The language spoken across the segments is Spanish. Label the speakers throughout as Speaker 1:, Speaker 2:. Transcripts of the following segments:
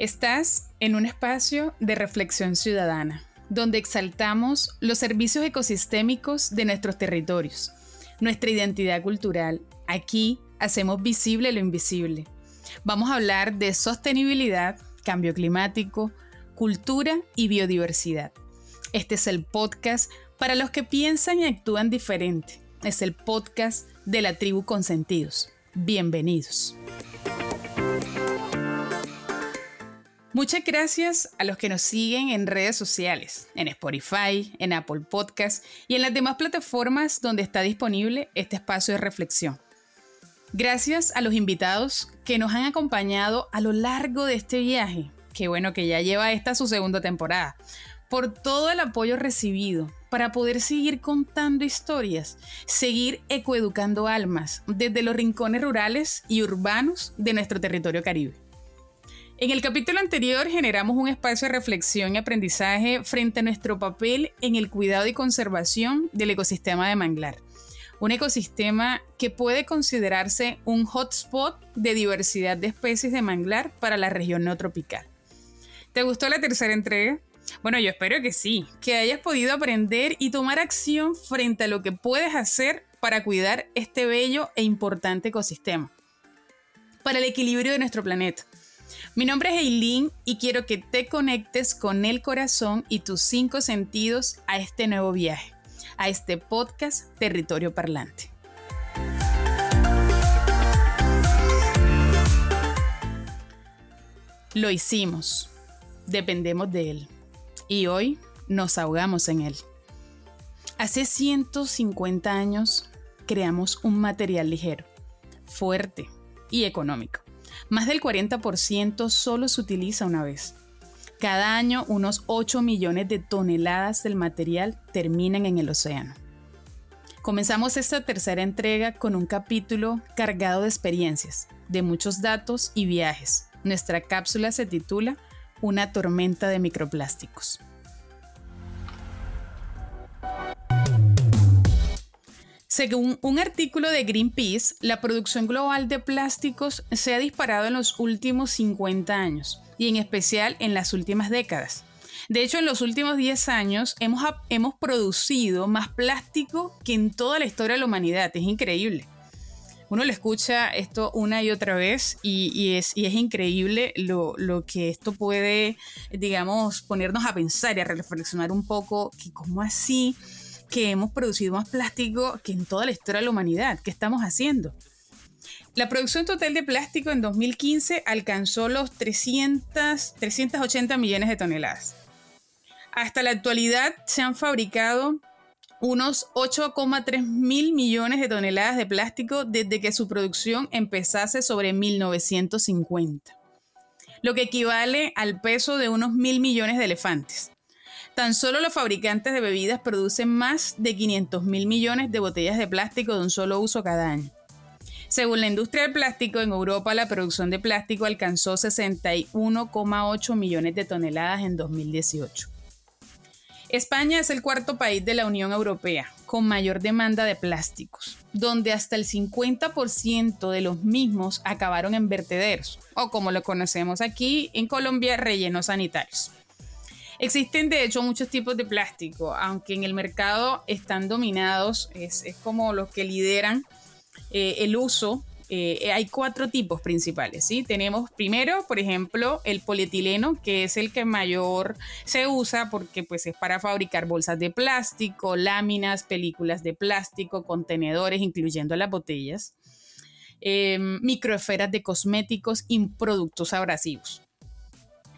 Speaker 1: Estás en un espacio de reflexión ciudadana, donde exaltamos los servicios ecosistémicos de nuestros territorios, nuestra identidad cultural. Aquí hacemos visible lo invisible. Vamos a hablar de sostenibilidad, cambio climático, cultura y biodiversidad. Este es el podcast para los que piensan y actúan diferente. Es el podcast de la tribu Consentidos. Bienvenidos. Muchas gracias a los que nos siguen en redes sociales, en Spotify, en Apple Podcasts y en las demás plataformas donde está disponible este espacio de reflexión. Gracias a los invitados que nos han acompañado a lo largo de este viaje, que bueno que ya lleva esta su segunda temporada, por todo el apoyo recibido para poder seguir contando historias, seguir ecoeducando almas desde los rincones rurales y urbanos de nuestro territorio caribe. En el capítulo anterior generamos un espacio de reflexión y aprendizaje frente a nuestro papel en el cuidado y conservación del ecosistema de manglar. Un ecosistema que puede considerarse un hotspot de diversidad de especies de manglar para la región neotropical. ¿Te gustó la tercera entrega? Bueno, yo espero que sí, que hayas podido aprender y tomar acción frente a lo que puedes hacer para cuidar este bello e importante ecosistema, para el equilibrio de nuestro planeta. Mi nombre es Eileen y quiero que te conectes con el corazón y tus 5 sentidos a este nuevo viaje, a este podcast Territorio Parlante. Lo hicimos, dependemos de él y hoy nos ahogamos en él. Hace 150 años creamos un material ligero, fuerte y económico. Más del 40% solo se utiliza una vez. Cada año, unos 8 millones de toneladas del material terminan en el océano. Comenzamos esta tercera entrega con un capítulo cargado de experiencias, de muchos datos y viajes. Nuestra cápsula se titula Una tormenta de microplásticos. Según un artículo de Greenpeace, la producción global de plásticos se ha disparado en los últimos 50 años y en especial en las últimas décadas. De hecho, en los últimos 10 años hemos producido más plástico que en toda la historia de la humanidad. Es increíble. Uno le escucha esto una y otra vez y es increíble lo que esto puede, digamos, ponernos a pensar y a reflexionar un poco que cómo así que hemos producido más plástico que en toda la historia de la humanidad. ¿Qué estamos haciendo? La producción total de plástico en 2015 alcanzó los 380 millones de toneladas. Hasta la actualidad se han fabricado unos 8,3 mil millones de toneladas de plástico desde que su producción empezase sobre 1950, lo que equivale al peso de unos 1.000 millones de elefantes. Tan solo los fabricantes de bebidas producen más de 500.000 millones de botellas de plástico de un solo uso cada año. Según la industria del plástico, en Europa la producción de plástico alcanzó 61,8 millones de toneladas en 2018. España es el cuarto país de la Unión Europea con mayor demanda de plásticos, donde hasta el 50% de los mismos acabaron en vertederos, o como lo conocemos aquí en Colombia, rellenos sanitarios. Existen de hecho muchos tipos de plástico, aunque en el mercado están dominados, es como los que lideran el uso. Hay 4 tipos principales, ¿sí? Tenemos primero, por ejemplo, el polietileno, que es el que mayor se usa porque pues, es para fabricar bolsas de plástico, láminas, películas de plástico, contenedores, incluyendo las botellas, microesferas de cosméticos y productos abrasivos.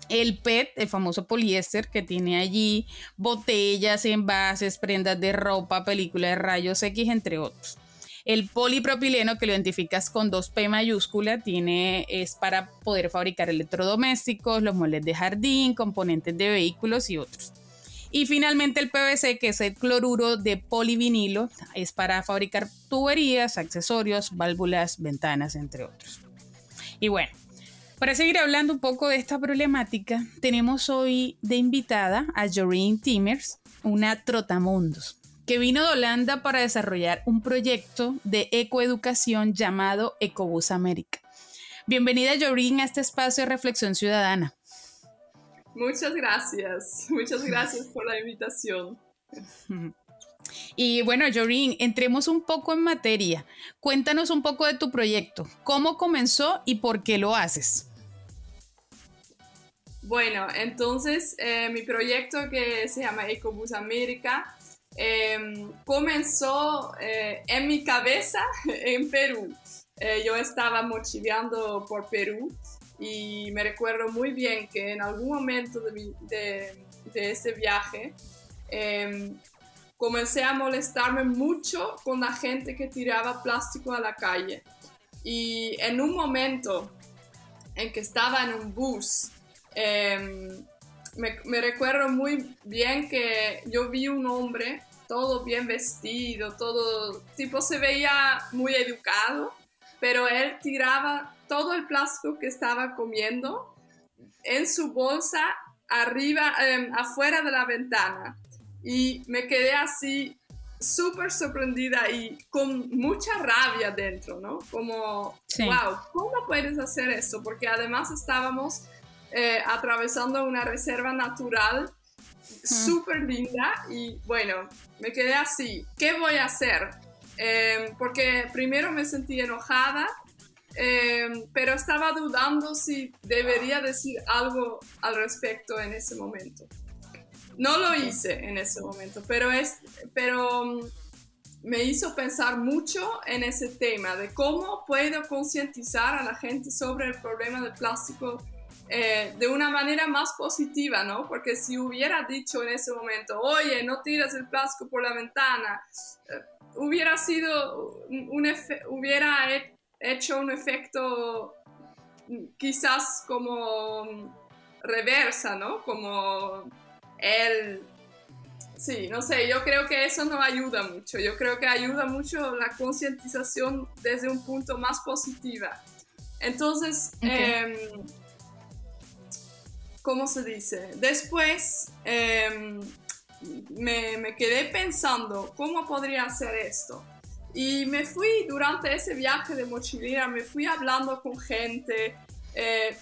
Speaker 1: El PET, el famoso poliéster, que tiene allí botellas, envases, prendas de ropa, películas de rayos X, entre otros. El polipropileno, que lo identificas con 2P mayúscula, es para poder fabricar electrodomésticos, los muebles de jardín, componentes de vehículos y otros. Y finalmente el PVC, que es el cloruro de polivinilo, es para fabricar tuberías, accesorios, válvulas, ventanas, entre otros. Y bueno, para seguir hablando un poco de esta problemática, tenemos hoy de invitada a Jorien Timmers, una trotamundos, que vino de Holanda para desarrollar un proyecto de ecoeducación llamado Ecobus América. Bienvenida, Jorien, a este espacio de reflexión ciudadana.
Speaker 2: Muchas gracias por la invitación.
Speaker 1: Y bueno, Joreen, entremos un poco en materia. Cuéntanos un poco de tu proyecto. ¿Cómo comenzó y por qué lo haces?
Speaker 2: Bueno, entonces mi proyecto que se llama Ecobus América comenzó en mi cabeza en Perú. Yo estaba mochileando por Perú y me recuerdo muy bien que en algún momento de ese viaje comencé a molestarme mucho con la gente que tiraba plástico a la calle. Y en un momento en que estaba en un bus, me recuerdo muy bien que yo vi un hombre todo bien vestido, todo tipo se veía muy educado, pero él tiraba todo el plástico que estaba comiendo en su bolsa arriba, afuera de la ventana. Y me quedé así súper sorprendida y con mucha rabia dentro, ¿no? Como,
Speaker 1: Sí.
Speaker 2: wow, ¿cómo puedes hacer esto? Porque además estábamos atravesando una reserva natural súper linda y bueno, me quedé así, ¿qué voy a hacer? Porque primero me sentí enojada, pero estaba dudando si debería decir algo al respecto en ese momento. No lo hice en ese momento, pero me hizo pensar mucho en ese tema de cómo puedo concientizar a la gente sobre el problema del plástico de una manera más positiva, ¿no? Porque si hubiera dicho en ese momento, oye, no tires el plástico por la ventana, hubiera sido hubiera hecho un efecto quizás como reversa, ¿no? Como sí, no sé, yo creo que eso no ayuda mucho. Yo creo que ayuda mucho la concientización desde un punto más positiva. Entonces, ¿cómo se dice? Después me quedé pensando cómo podría hacer esto. Y me fui, durante ese viaje de mochilera, me fui hablando con gente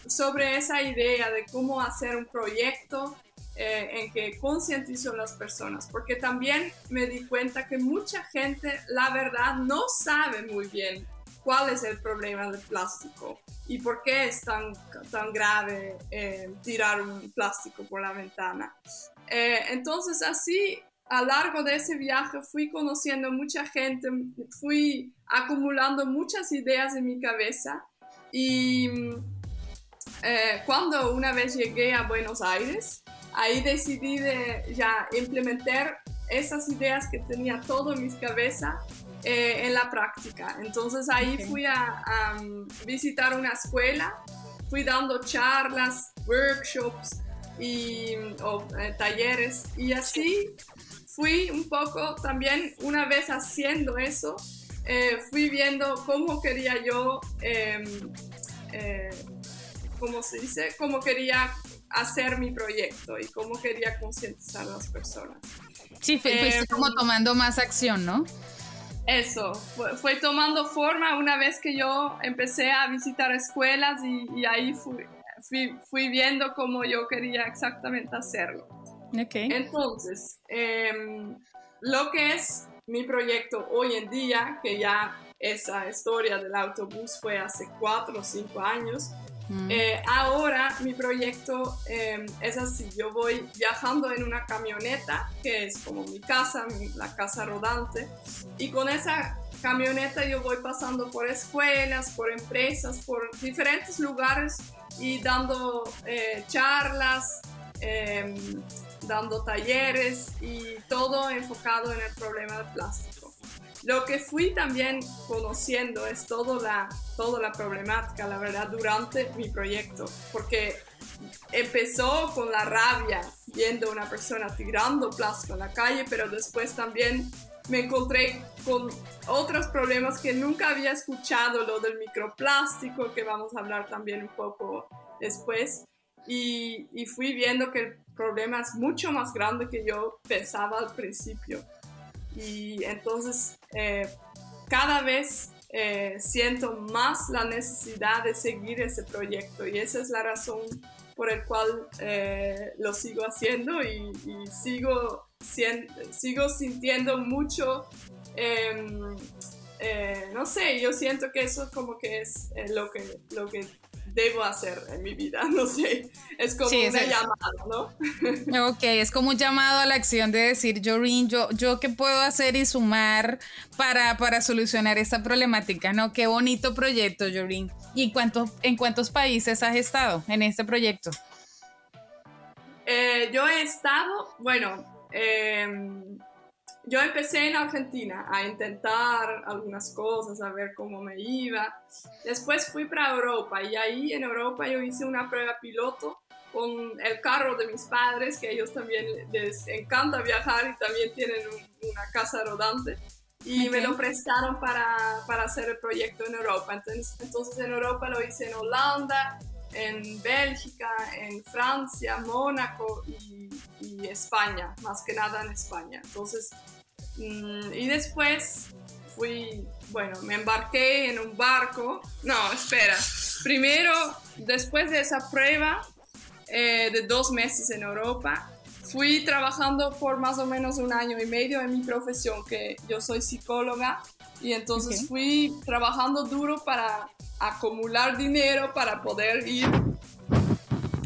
Speaker 2: sobre esa idea de cómo hacer un proyecto en que concientizo a las personas, porque también me di cuenta que mucha gente, la verdad, no sabe muy bien cuál es el problema del plástico y por qué es tan grave tirar un plástico por la ventana. Entonces así, a lo largo de ese viaje fui conociendo mucha gente, fui acumulando muchas ideas en mi cabeza y cuando una vez llegué a Buenos Aires, ahí decidí de ya implementar esas ideas que tenía todo en mi cabeza en la práctica. Entonces ahí fui a visitar una escuela, fui dando charlas, workshops o talleres y así fui un poco también una vez haciendo eso, fui viendo cómo quería yo, ¿cómo se dice? Cómo quería hacer mi proyecto y cómo quería concientizar a las personas.
Speaker 1: Sí, fue como tomando más acción, ¿no?
Speaker 2: Eso, fue tomando forma una vez que yo empecé a visitar escuelas y ahí fui viendo cómo yo quería exactamente hacerlo.
Speaker 1: Okay.
Speaker 2: Entonces, lo que es mi proyecto hoy en día, que ya esa historia del autobús fue hace 4 o 5 años, ahora mi proyecto es así, yo voy viajando en una camioneta que es como mi casa, la casa rodante, y con esa camioneta yo voy pasando por escuelas, por empresas, por diferentes lugares y dando charlas, dando talleres y todo enfocado en el problema del plástico. Lo que fui también conociendo es toda la problemática, la verdad, durante mi proyecto, porque empezó con la rabia viendo a una persona tirando plástico en la calle, pero después también me encontré con otros problemas que nunca había escuchado, lo del microplástico, que vamos a hablar también un poco después, y fui viendo que el problema es mucho más grande que yo pensaba al principio. Y entonces cada vez siento más la necesidad de seguir ese proyecto y esa es la razón por el cual lo sigo haciendo y sigo sintiendo mucho, no sé, yo siento que eso como que es lo que debo hacer en mi vida, no sé, es como una llamada, ¿no?
Speaker 1: Ok, es como un llamado a la acción de decir, Joreen, yo qué puedo hacer y sumar para solucionar esta problemática, ¿no? Qué bonito proyecto, Joreen. ¿Y en cuántos países has estado en este proyecto?
Speaker 2: Yo he estado, bueno, yo empecé en Argentina a intentar algunas cosas, a ver cómo me iba. Después fui para Europa y ahí en Europa yo hice una prueba piloto con el carro de mis padres, que a ellos también les encanta viajar y también tienen una casa rodante. Y me lo prestaron para hacer el proyecto en Europa. Entonces en Europa lo hice en Holanda, en Bélgica, en Francia, Mónaco y España, más que nada en España. Entonces, y después me embarqué en un barco. No, espera. Primero, después de esa prueba de 2 meses en Europa, fui trabajando por más o menos 1 año y medio en mi profesión, que yo soy psicóloga, y entonces fui trabajando duro para acumular dinero para poder ir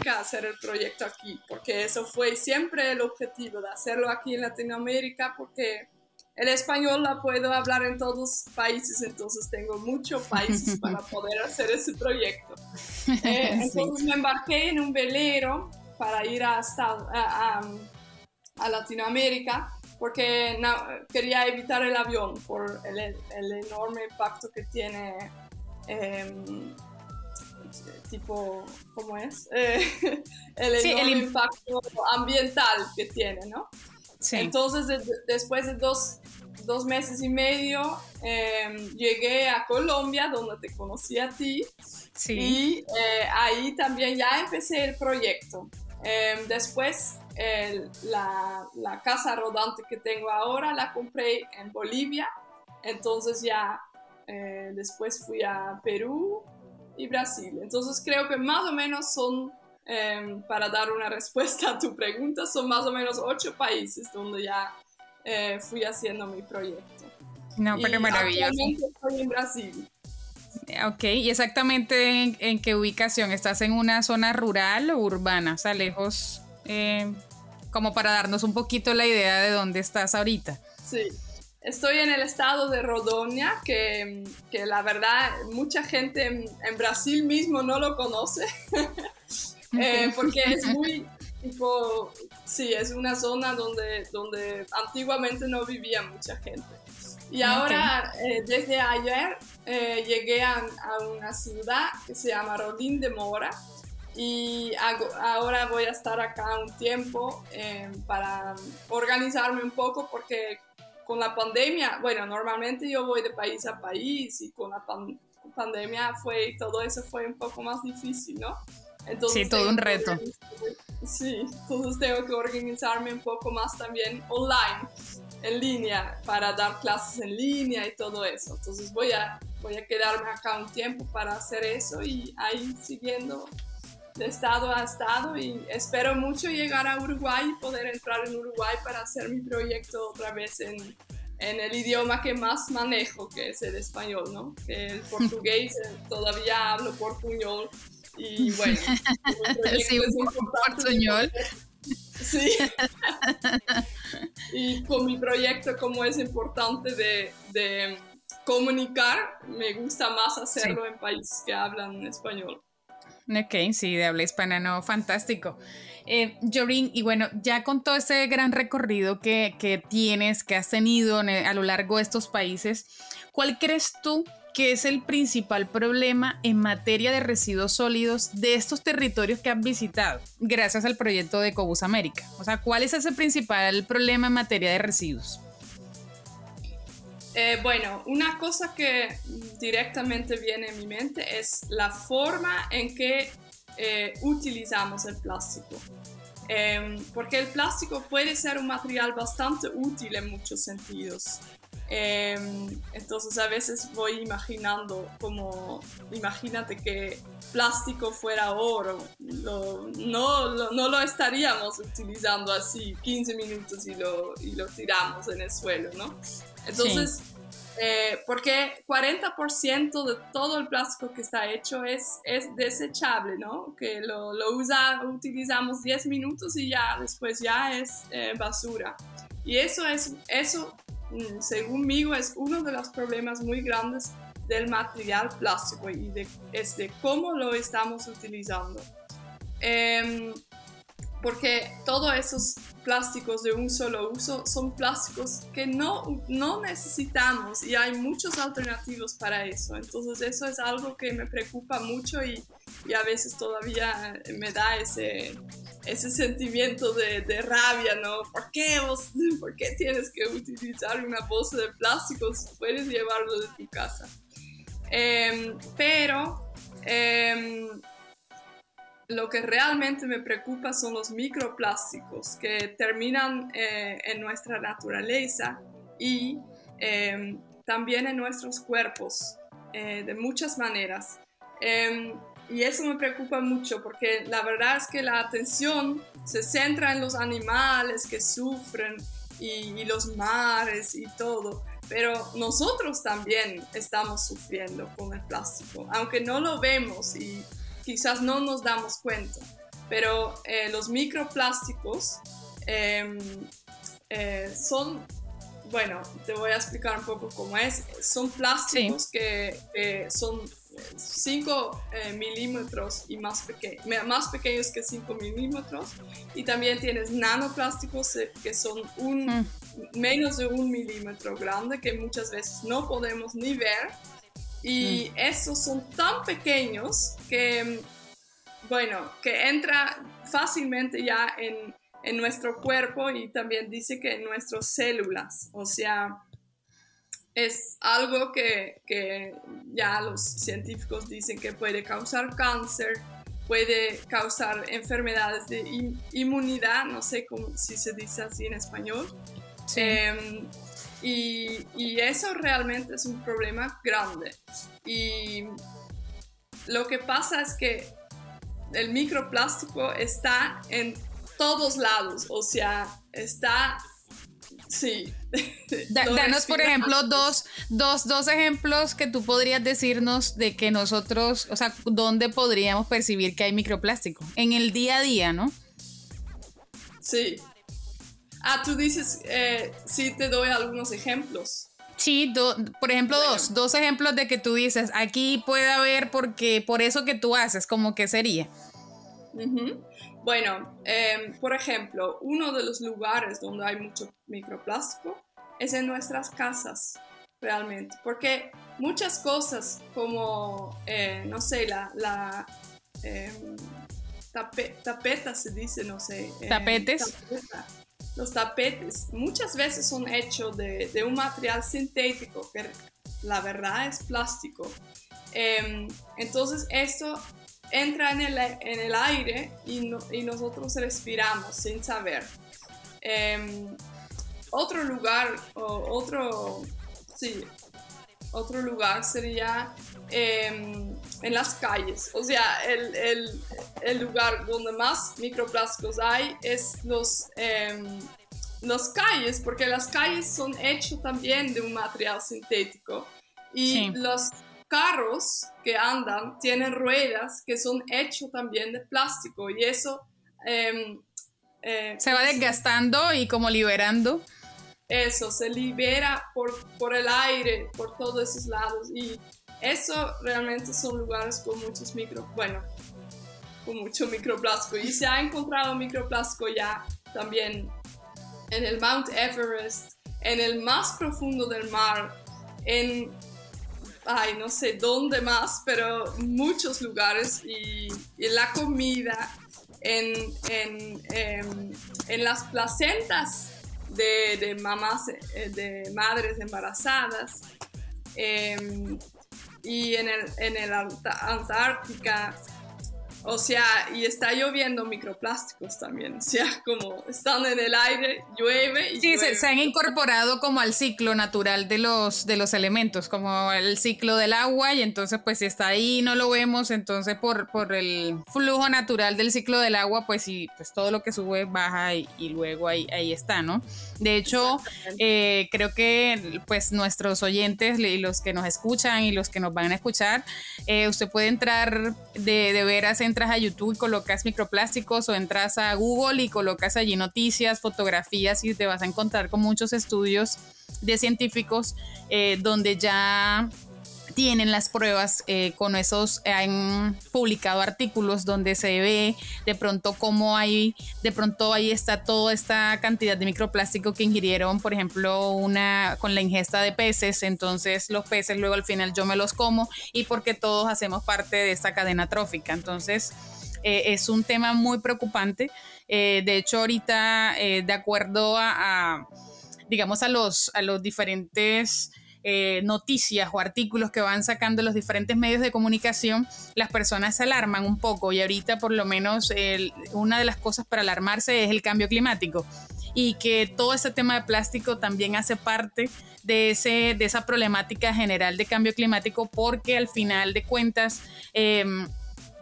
Speaker 2: a hacer el proyecto aquí, porque eso fue siempre el objetivo, de hacerlo aquí en Latinoamérica, porque el español la puedo hablar en todos los países, entonces tengo muchos países para poder hacer ese proyecto. Entonces me embarqué en un velero para ir a Latinoamérica, porque quería evitar el avión por el enorme impacto que tiene, tipo, ¿cómo es? El enorme impacto ambiental que tiene, ¿no? Sí. Entonces, después de dos meses y medio, llegué a Colombia, donde te conocí a ti, y ahí también ya empecé el proyecto. Después, la casa rodante que tengo ahora la compré en Bolivia, entonces ya después fui a Perú y Brasil. Entonces creo que más o menos son, para dar una respuesta a tu pregunta, son más o menos 8 países donde ya fui haciendo mi proyecto.
Speaker 1: No, pero maravilloso.
Speaker 2: Actualmente estoy en Brasil.
Speaker 1: Ok, ¿y exactamente en qué ubicación? ¿Estás en una zona rural o urbana? O sea, lejos, como para darnos un poquito la idea de dónde estás ahorita.
Speaker 2: Sí, estoy en el estado de Rondônia, que la verdad mucha gente en Brasil mismo no lo conoce, porque es muy tipo, sí, es una zona donde antiguamente no vivía mucha gente. Y ahora, desde ayer, llegué a una ciudad que se llama Rolim de Moura, y ahora voy a estar acá un tiempo para organizarme un poco, porque con la pandemia, bueno, normalmente yo voy de país a país, y con la pandemia todo eso fue un poco más difícil, ¿no? Entonces,
Speaker 1: sí, todo un reto.
Speaker 2: Sí, entonces tengo que organizarme un poco más también online, en línea, para dar clases en línea y todo eso. Entonces voy a quedarme acá un tiempo para hacer eso, y ahí siguiendo de estado a estado, y espero mucho llegar a Uruguay y poder entrar en Uruguay para hacer mi proyecto otra vez en el idioma que más manejo, que es el español, ¿no? Que el portugués todavía hablo portuñol, y bueno,
Speaker 1: sí, un poco portuñol.
Speaker 2: Sí. Y con mi proyecto, como es importante de comunicar, me gusta más hacerlo en países que hablan español.
Speaker 1: Ok, sí, de habla hispana, no, fantástico. Joreen, y bueno, ya con todo ese gran recorrido que has tenido a lo largo de estos países, ¿cuál crees tú que es el principal problema en materia de residuos sólidos de estos territorios que has visitado gracias al proyecto de Ecobús América? O sea, ¿cuál es ese principal problema en materia de residuos?
Speaker 2: Bueno, una cosa que directamente viene en mi mente es la forma en que utilizamos el plástico. Porque el plástico puede ser un material bastante útil en muchos sentidos. Entonces a veces voy imaginando como, imagínate que plástico fuera oro, no lo estaríamos utilizando así 15 minutos y lo tiramos en el suelo, ¿no? Entonces, sí. Porque 40% de todo el plástico que está hecho es desechable, ¿no? Que lo utilizamos 10 minutos y ya después ya es basura. Y eso, según mí, es uno de los problemas muy grandes del material plástico y es de cómo lo estamos utilizando. Porque todos esos plásticos de un solo uso son plásticos que no necesitamos y hay muchos alternativos para eso. Entonces eso es algo que me preocupa mucho y a veces todavía me da ese sentimiento de rabia, ¿no? ¿Por qué tienes que utilizar una bolsa de plástico si puedes llevarlo de tu casa? Lo que realmente me preocupa son los microplásticos que terminan en nuestra naturaleza y también en nuestros cuerpos de muchas maneras. Y eso me preocupa mucho porque la verdad es que la atención se centra en los animales que sufren y los mares y todo. Pero nosotros también estamos sufriendo con el plástico, aunque no lo vemos y quizás no nos damos cuenta, pero los microplásticos son, bueno, te voy a explicar un poco cómo es. Son plásticos sí. que son 5 milímetros y más pequeños que 5 milímetros. Y también tienes nanoplásticos que son menos de 1 milímetro grande, que muchas veces no podemos ni ver. Y esos son tan pequeños que, bueno, que entra fácilmente ya en nuestro cuerpo y también dice que en nuestras células. O sea, es algo que ya los científicos dicen que puede causar cáncer, puede causar enfermedades de inmunidad, no sé si se dice así en español. Sí. Y eso realmente es un problema grande. Y lo que pasa es que el microplástico está en todos lados, o sea, está... Sí.
Speaker 1: Danos, por ejemplo, dos ejemplos que tú podrías decirnos de que nosotros, o sea, ¿dónde podríamos percibir que hay microplástico? En el día a día, ¿no?
Speaker 2: Sí. Tú dices, sí, te doy algunos ejemplos.
Speaker 1: Sí, por ejemplo, bueno. dos ejemplos de que tú dices, aquí puede haber porque por eso que tú haces, ¿cómo que sería?
Speaker 2: Uh-huh. Bueno, por ejemplo, uno de los lugares donde hay mucho microplástico es en nuestras casas, realmente, porque muchas cosas como, no sé, tapeta se dice, no sé.
Speaker 1: ¿Tapetes?
Speaker 2: Los tapetes muchas veces son hechos de un material sintético, que la verdad es plástico. Entonces esto entra en el aire y nosotros respiramos sin saber. Otro lugar sería en las calles. O sea, el lugar donde más microplásticos hay es las calles, porque las calles son hechas también de un material sintético. Y sí. Los carros que andan tienen ruedas que son hechos también de plástico. Y eso...
Speaker 1: se va desgastando y como liberando.
Speaker 2: Eso, se libera por el aire, por todos esos lados. Y eso realmente son lugares con muchos con mucho microplástico. Y se ha encontrado microplástico ya también en el Mount Everest, en el más profundo del mar, no sé dónde más, pero muchos lugares. Y en la comida, en las placentas de mamás, de madres embarazadas, y en el Antártica, O sea, y está lloviendo microplásticos también, o sea, como están en el aire, llueve y
Speaker 1: sí,
Speaker 2: llueve.
Speaker 1: se han incorporado como al ciclo natural de los elementos, como el ciclo del agua, y entonces pues si está ahí no lo vemos, entonces por el flujo natural del ciclo del agua, pues sí, pues todo lo que sube baja y luego ahí está, ¿no? De hecho, creo que pues nuestros oyentes y los que nos escuchan y los que nos van a escuchar, usted puede entrar de veras, entras a YouTube y colocas microplásticos, o entras a Google y colocas allí noticias, fotografías, y te vas a encontrar con muchos estudios de científicos donde ya tienen las pruebas, con esos han publicado artículos donde se ve de pronto cómo ahí está toda esta cantidad de microplástico que ingirieron, por ejemplo, con la ingesta de peces. Entonces los peces luego al final yo me los como, y porque todos hacemos parte de esta cadena trófica. Entonces es un tema muy preocupante. De hecho ahorita, de acuerdo digamos a los diferentes noticias o artículos que van sacando los diferentes medios de comunicación, las personas se alarman un poco, y ahorita por lo menos una de las cosas para alarmarse es el cambio climático, y que todo ese tema de plástico también hace parte de esa problemática general de cambio climático, porque al final de cuentas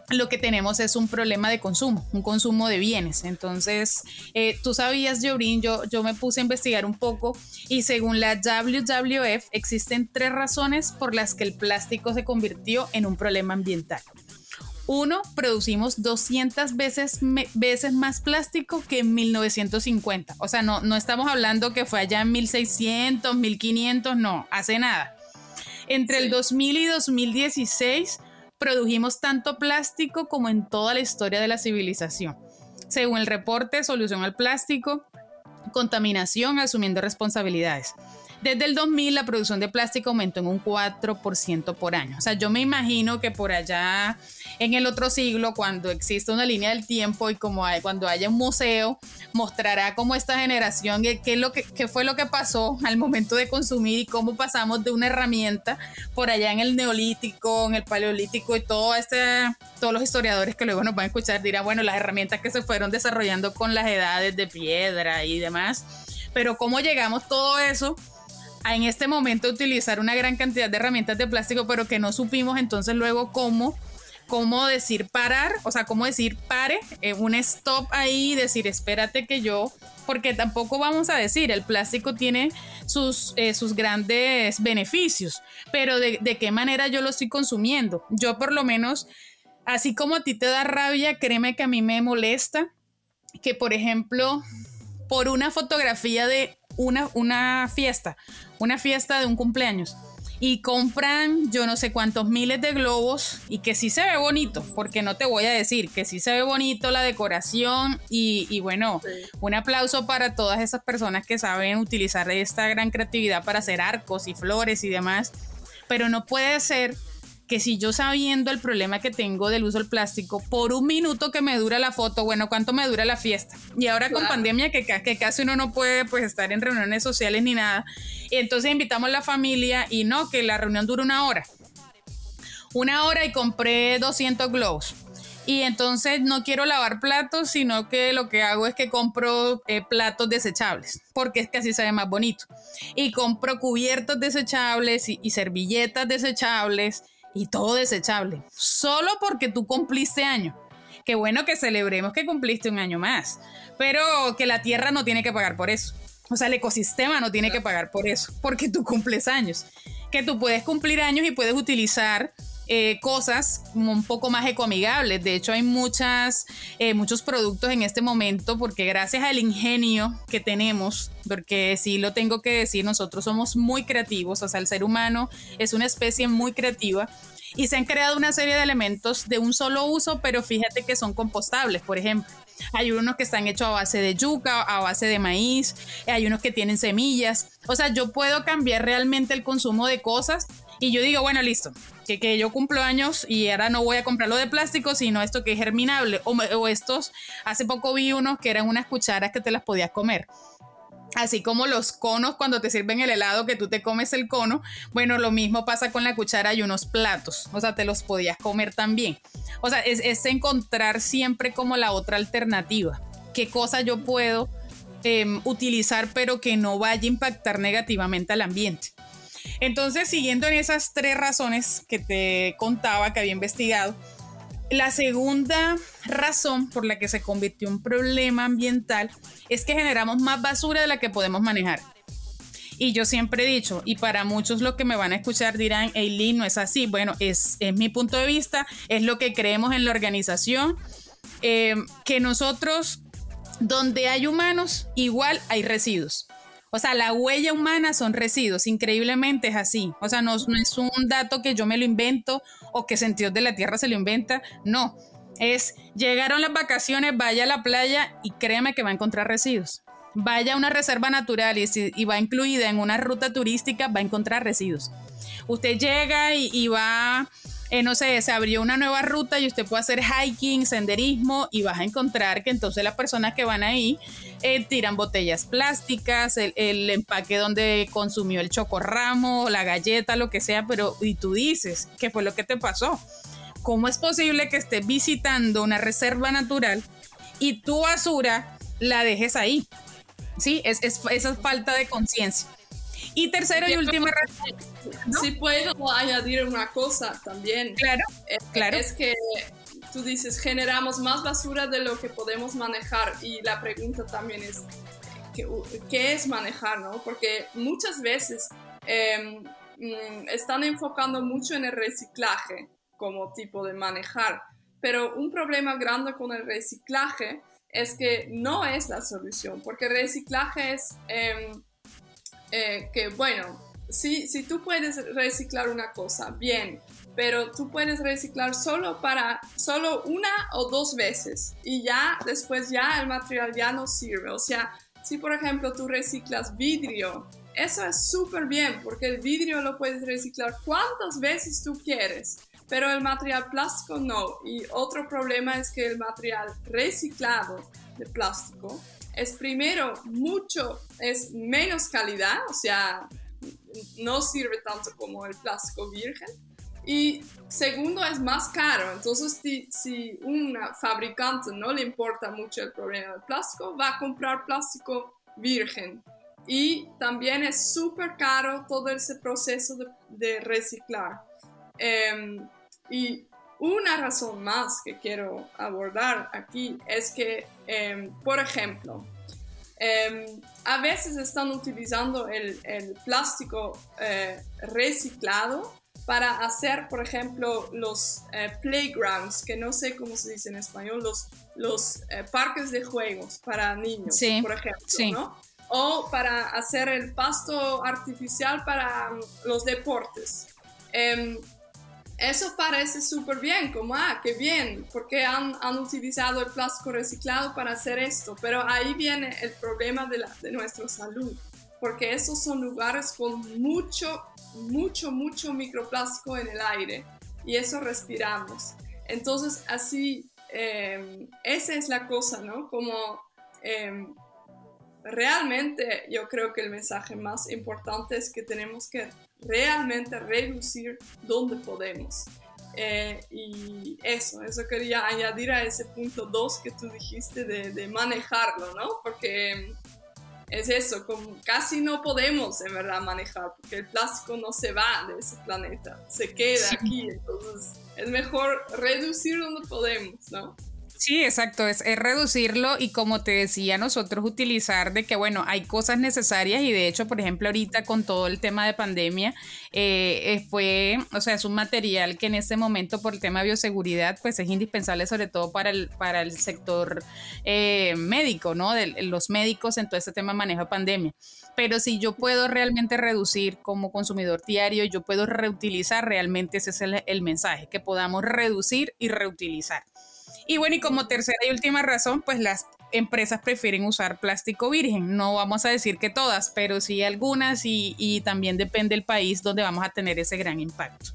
Speaker 1: lo que tenemos es un problema de consumo, un consumo de bienes. Entonces, tú sabías, Jorin, yo me puse a investigar un poco, y según la WWF existen 3 razones por las que el plástico se convirtió en un problema ambiental. 1, producimos 200 veces más plástico que en 1950. O sea, no estamos hablando que fue allá en 1600, 1500, no, hace nada. Entre el 2000 y 2016 produjimos tanto plástico como en toda la historia de la civilización. Según el reporte Solución al Plástico, Contaminación asumiendo responsabilidades. Desde el 2000 la producción de plástico aumentó en un 4% por año. O sea, yo me imagino que por allá en el otro siglo, cuando exista una línea del tiempo y cuando haya un museo, mostrará cómo esta generación, qué fue lo que pasó al momento de consumir, y cómo pasamos de una herramienta por allá en el neolítico, en el paleolítico, y todos los historiadores que luego nos van a escuchar dirán, bueno, las herramientas que se fueron desarrollando con las edades de piedra y demás, pero cómo llegamos todo eso en este momento a utilizar una gran cantidad de herramientas de plástico, pero que no supimos entonces luego cómo decir parar, o sea, cómo decir pare, un stop ahí, decir espérate que porque tampoco vamos a decir, el plástico tiene sus grandes beneficios, pero de qué manera yo lo estoy consumiendo. Yo por lo menos, así como a ti te da rabia, créeme que a mí me molesta que, por ejemplo, por una fotografía de una fiesta de un cumpleaños, y compran yo no sé cuántos miles de globos, y que sí se ve bonito, porque no te voy a decir que sí se ve bonito la decoración, y bueno, sí, un aplauso para todas esas personas que saben utilizar esta gran creatividad para hacer arcos y flores y demás, pero no puede ser que si yo, sabiendo el problema que tengo del uso del plástico, por un minuto que me dura la foto, bueno, ¿cuánto me dura la fiesta? Y ahora con pandemia que casi uno no puede pues estar en reuniones sociales ni nada, y entonces invitamos a la familia, y no, que la reunión dura una hora, y compré 200 globos. Y entonces no quiero lavar platos, sino que lo que hago es que compro platos desechables, porque es que así se ve más bonito. Y compro cubiertos desechables y servilletas desechables, y todo desechable, solo porque tú cumpliste año. Qué bueno que celebremos que cumpliste un año más, pero que la tierra no tiene que pagar por eso. O sea, el ecosistema no tiene que pagar por eso, porque tú cumples años. Que tú puedes cumplir años y puedes utilizar cosas como un poco más ecoamigables. De hecho, hay muchos productos en este momento, porque gracias al ingenio que tenemos, porque sí lo tengo que decir, nosotros somos muy creativos, o sea, el ser humano es una especie muy creativa, y se han creado una serie de elementos de un solo uso, pero fíjate que son compostables. Por ejemplo, hay unos que están hechos a base de yuca, a base de maíz, hay unos que tienen semillas. O sea, yo puedo cambiar realmente el consumo de cosas, y yo digo, bueno, listo, que yo cumplo años y ahora no voy a comprar lo de plástico, sino esto que es germinable, o estos, hace poco vi unos que eran unas cucharas que te las podías comer. Así como los conos cuando te sirven el helado que tú te comes el cono, bueno, lo mismo pasa con la cuchara y unos platos, o sea, te los podías comer también. O sea, es encontrar siempre como la otra alternativa. ¿Qué cosa yo puedo utilizar pero que no vaya a impactar negativamente al ambiente? Entonces, siguiendo en esas 3 razones que te contaba que había investigado, la segunda razón por la que se convirtió en un problema ambiental es que generamos más basura de la que podemos manejar. Y yo siempre he dicho, y para muchos los que me van a escuchar dirán, Eileen, no es así. Bueno, es mi punto de vista, es lo que creemos en la organización, que nosotros, donde hay humanos, igual hay residuos. O sea, la huella humana son residuos, increíblemente es así. O sea, no es un dato que yo me lo invento o que Sentidos de la Tierra se lo inventa, no. Es, llegaron las vacaciones, vaya a la playa y créeme que va a encontrar residuos. Vaya a una reserva natural y va incluida en una ruta turística, va a encontrar residuos. Usted llega y va, no sé, se abrió una nueva ruta y usted puede hacer hiking, senderismo y vas a encontrar que entonces las personas que van ahí tiran botellas plásticas, el empaque donde consumió el chocorramo, la galleta, lo que sea, pero y tú dices, ¿qué fue lo que te pasó? ¿Cómo es posible que estés visitando una reserva natural y tu basura la dejes ahí? Sí, esa es falta de conciencia. Y tercero y última razón,
Speaker 2: ¿no? Si puedo añadir una cosa también.
Speaker 1: Claro, claro.
Speaker 2: Es que tú dices, generamos más basura de lo que podemos manejar. Y la pregunta también es, ¿qué es manejar, no? Porque muchas veces están enfocando mucho en el reciclaje como tipo de manejar. Pero un problema grande con el reciclaje es que no es la solución. Porque el reciclaje es... que bueno, si tú puedes reciclar una cosa, bien, pero tú puedes reciclar solo una o 2 veces y ya después ya el material ya no sirve. O sea, si por ejemplo tú reciclas vidrio, eso es súper bien porque el vidrio lo puedes reciclar cuantas veces tú quieres, pero el material plástico no. Y otro problema es que el material reciclado de plástico es primero es menos calidad, o sea, no sirve tanto como el plástico virgen. Y segundo, es más caro. Entonces, si un fabricante no le importa mucho el problema del plástico, va a comprar plástico virgen. Y también es súper caro todo ese proceso de reciclar. Y una razón más que quiero abordar aquí es que, por ejemplo, a veces están utilizando el plástico reciclado para hacer, por ejemplo, los playgrounds, que no sé cómo se dice en español, los parques de juegos para niños, sí, por ejemplo, sí, ¿no? O para hacer el pasto artificial para los deportes. Eso parece súper bien, como, qué bien, porque han utilizado el plástico reciclado para hacer esto, pero ahí viene el problema de nuestra salud, porque esos son lugares con mucho microplástico en el aire, y eso respiramos. Entonces, así, esa es la cosa, ¿no? Como realmente yo creo que el mensaje más importante es que tenemos que realmente reducir donde podemos. Y eso quería añadir a ese punto 2 que tú dijiste de manejarlo, ¿no? Porque es eso, como casi no podemos en verdad manejar, porque el plástico no se va de ese planeta, se queda aquí, entonces es mejor reducir donde podemos, ¿no?
Speaker 1: Sí, exacto, es reducirlo y como te decía, nosotros utilizar de que, bueno, hay cosas necesarias y de hecho, por ejemplo, ahorita con todo el tema de pandemia, o sea, es un material que en este momento por el tema de bioseguridad, pues es indispensable sobre todo para el sector médico, ¿no? De los médicos en todo este tema de manejo de pandemia. Pero si yo puedo realmente reducir como consumidor diario, yo puedo reutilizar, realmente ese es el mensaje, que podamos reducir y reutilizar. Y bueno, y como tercera y última razón, pues las empresas prefieren usar plástico virgen. No vamos a decir que todas, pero sí algunas y también depende del país donde vamos a tener ese gran impacto.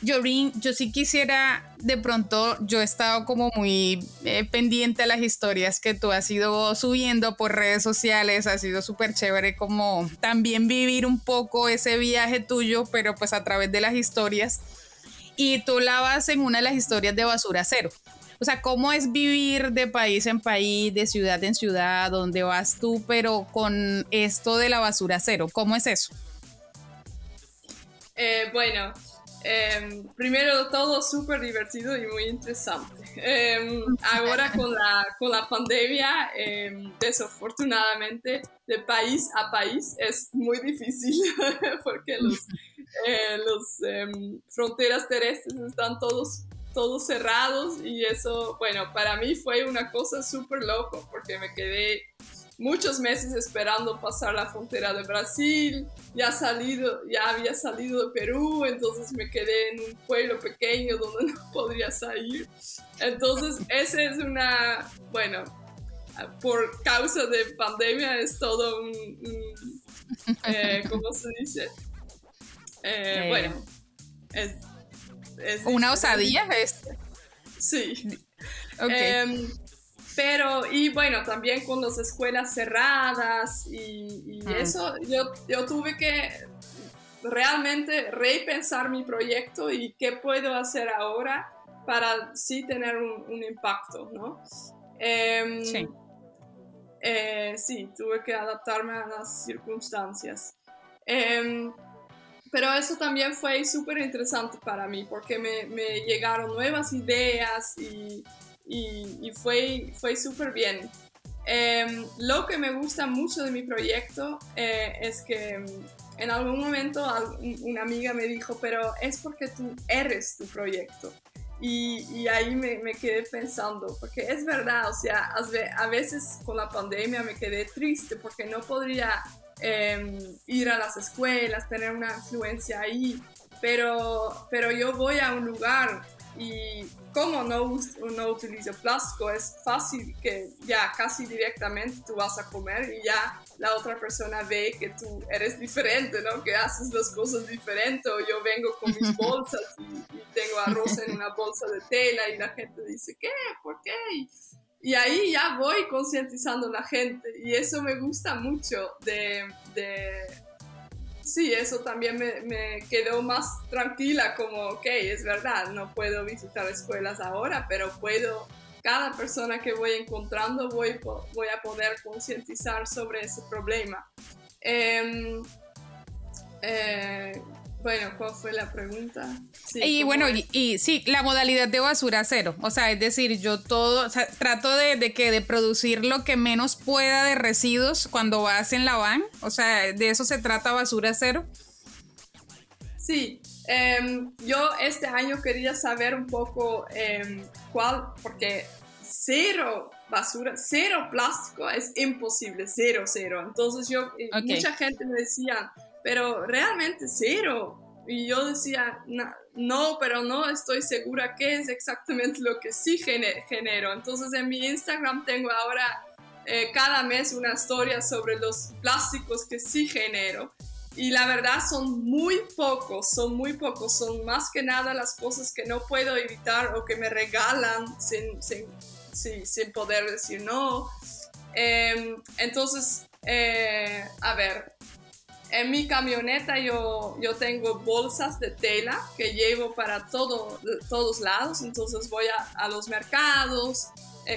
Speaker 1: Yorin, yo sí quisiera, de pronto, yo he estado como muy pendiente a las historias que tú has ido subiendo por redes sociales, ha sido súper chévere como también vivir un poco ese viaje tuyo, pero pues a través de las historias. Y tú la vas en una de las historias de Basura Cero. O sea, ¿cómo es vivir de país en país, de ciudad en ciudad, donde vas tú, pero con esto de la basura cero? ¿Cómo es eso?
Speaker 2: Bueno, primero de todo súper divertido y muy interesante. Ahora con la pandemia, desafortunadamente, de país a país es muy difícil porque los fronteras terrestres están todos cerrados y eso, bueno, para mí fue una cosa súper loco porque me quedé muchos meses esperando pasar la frontera de Brasil, ya había salido de Perú, entonces me quedé en un pueblo pequeño donde no podría salir. Entonces, esa es bueno, por causa de pandemia es todo ¿cómo se dice? Bueno, es
Speaker 1: una osadía, ¿es?
Speaker 2: Sí.
Speaker 1: Okay.
Speaker 2: Pero, y bueno, también con las escuelas cerradas y eso, yo tuve que realmente repensar mi proyecto y qué puedo hacer ahora para sí tener un impacto, ¿no?
Speaker 1: Sí.
Speaker 2: Sí, tuve que adaptarme a las circunstancias. Pero eso también fue súper interesante para mí porque me llegaron nuevas ideas y fue súper bien. Lo que me gusta mucho de mi proyecto es que en algún momento una amiga me dijo, pero es porque tú eres tu proyecto. Y ahí me quedé pensando, porque es verdad, o sea, a veces con la pandemia me quedé triste porque no podría ir a las escuelas, tener una influencia ahí, pero yo voy a un lugar y como no utilizo plástico, es fácil que ya casi directamente tú vas a comer y ya la otra persona ve que tú eres diferente, ¿no? Que haces las cosas diferente, o yo vengo con mis bolsas y tengo arroz en una bolsa de tela y la gente dice, ¿qué? ¿Por qué? Y ahí ya voy concientizando a la gente y eso me gusta mucho sí, eso también me quedó más tranquila, como, ok, es verdad, no puedo visitar escuelas ahora, pero cada persona que voy encontrando voy a poder concientizar sobre ese problema. Bueno, ¿cuál fue la pregunta? Sí,
Speaker 1: y bueno, y sí, la modalidad de basura cero. O sea, es decir, yo o sea, trato de producir lo que menos pueda de residuos cuando vas en la van. O sea, de eso se trata basura cero.
Speaker 2: Sí, yo este año quería saber un poco porque cero basura, cero plástico es imposible, cero. Entonces mucha gente me decía, pero realmente cero. Y yo decía, no, pero no estoy segura qué es exactamente lo que sí genero. Entonces en mi Instagram tengo ahora cada mes una historia sobre los plásticos que sí genero. Y la verdad son muy pocos, son más que nada las cosas que no puedo evitar o que me regalan sin poder decir no. Entonces, a ver, en mi camioneta yo tengo bolsas de tela que llevo para todos lados, entonces voy a los mercados,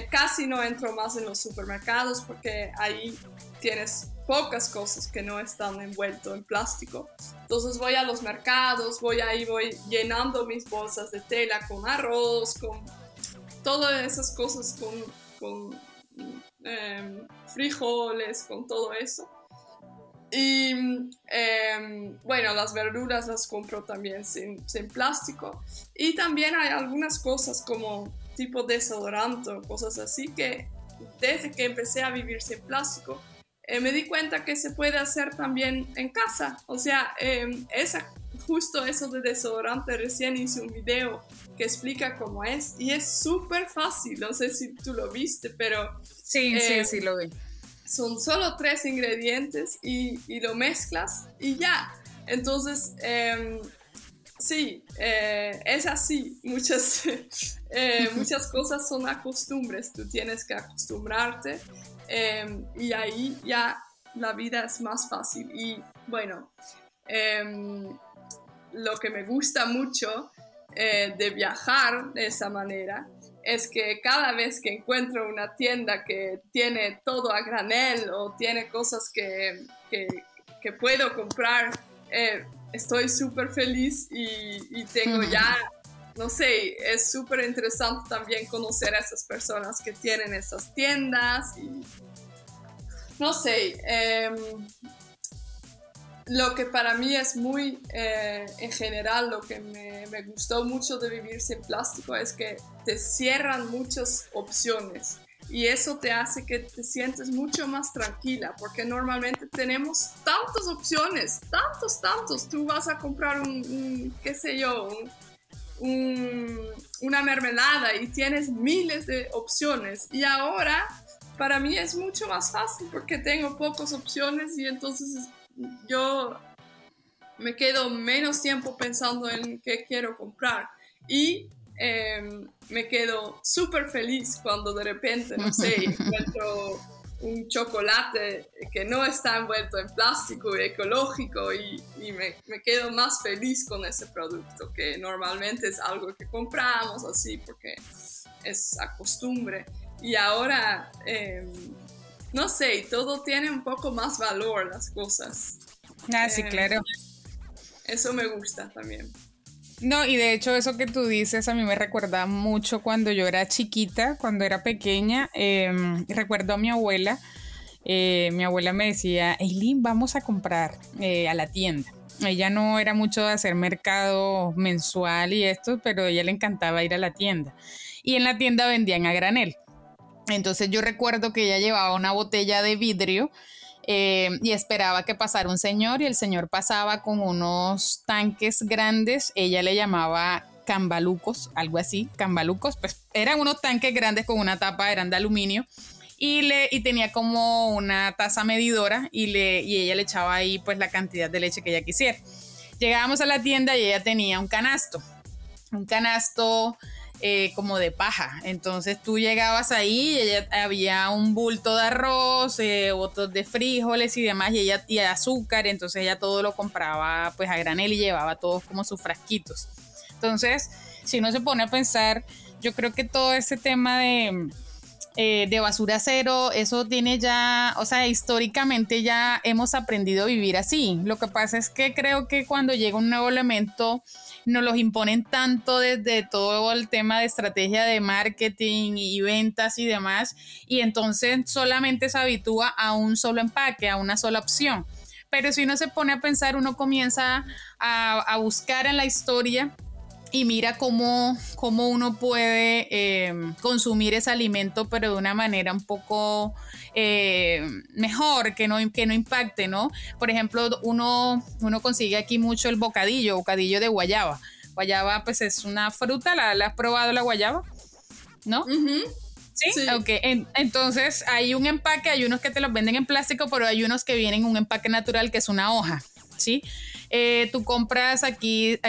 Speaker 2: casi no entro más en los supermercados porque ahí tienes pocas cosas que no están envueltas en plástico. Entonces voy a los mercados, voy llenando mis bolsas de tela con arroz, con todas esas cosas, con frijoles, con todo eso. Y bueno, las verduras las compro también sin plástico. Y también hay algunas cosas como tipo desodorante o cosas así que desde que empecé a vivir sin plástico me di cuenta que se puede hacer también en casa. O sea, justo eso de desodorante, recién hice un video que explica cómo es y es súper fácil. No sé si tú lo viste, pero...
Speaker 1: Sí, sí, lo vi.
Speaker 2: Son solo 3 ingredientes y lo mezclas y ya. Entonces, Sí, es así. Muchas cosas son costumbres. Tú tienes que acostumbrarte y ahí ya la vida es más fácil. Y bueno, lo que me gusta mucho de viajar de esa manera es que cada vez que encuentro una tienda que tiene todo a granel o tiene cosas que puedo comprar, estoy súper feliz y tengo ya, no sé, es súper interesante también conocer a esas personas que tienen esas tiendas y no sé, lo que para mí es muy, en general, lo que me gustó mucho de vivir sin plástico es que te cierran muchas opciones y eso te hace que te sientes mucho más tranquila porque normalmente tenemos tantas opciones, tantos. Tú vas a comprar qué sé yo, una mermelada y tienes miles de opciones y ahora para mí es mucho más fácil porque tengo pocas opciones y entonces yo me quedo menos tiempo pensando en qué quiero comprar y me quedo súper feliz cuando de repente, no sé, encuentro un chocolate que no está envuelto en plástico y ecológico y me quedo más feliz con ese producto que normalmente es algo que compramos así porque es a costumbre y ahora no sé, todo tiene un poco más valor las cosas.
Speaker 1: Sí, claro.
Speaker 2: Eso me gusta también.
Speaker 1: No, y de hecho eso que tú dices a mí me recuerda mucho cuando yo era chiquita, cuando era pequeña. Recuerdo a mi abuela. Mi abuela me decía, Eileen, vamos a comprar a la tienda. Ella no era mucho de hacer mercado mensual y esto, pero a ella le encantaba ir a la tienda. Y en la tienda vendían a granel. Entonces yo recuerdo que ella llevaba una botella de vidrio y esperaba que pasara un señor y el señor pasaba con unos tanques grandes, ella le llamaba cambalucos, algo así, cambalucos, pues eran unos tanques grandes con una tapa, eran de aluminio y tenía como una taza medidora y ella le echaba ahí pues la cantidad de leche que ella quisiera. Llegábamos a la tienda y ella tenía un canasto como de paja. Entonces tú llegabas ahí y había un bulto de arroz, otros de frijoles y demás, y ella y azúcar, entonces ella todo lo compraba pues a granel y llevaba todos como sus frasquitos. Entonces, si uno se pone a pensar, yo creo que todo ese tema de basura cero, eso tiene ya, o sea, históricamente ya hemos aprendido a vivir así. Lo que pasa es que creo que cuando llega un nuevo elemento nos los imponen tanto desde todo el tema de estrategia de marketing y ventas y demás, y entonces solamente se habitúa a un solo empaque, a una sola opción. Pero si uno se pone a pensar, uno comienza a buscar en la historia y mira cómo uno puede consumir ese alimento, pero de una manera un poco mejor, que no impacte, ¿no? Por ejemplo, uno consigue aquí mucho el bocadillo de guayaba. Guayaba, pues es una fruta, ¿la has probado la guayaba? ¿No? ¿Sí? Sí. Ok, entonces hay un empaque, hay unos que te los venden en plástico, pero hay unos que vienen en un empaque natural que es una hoja, ¿sí? Tú compras aquí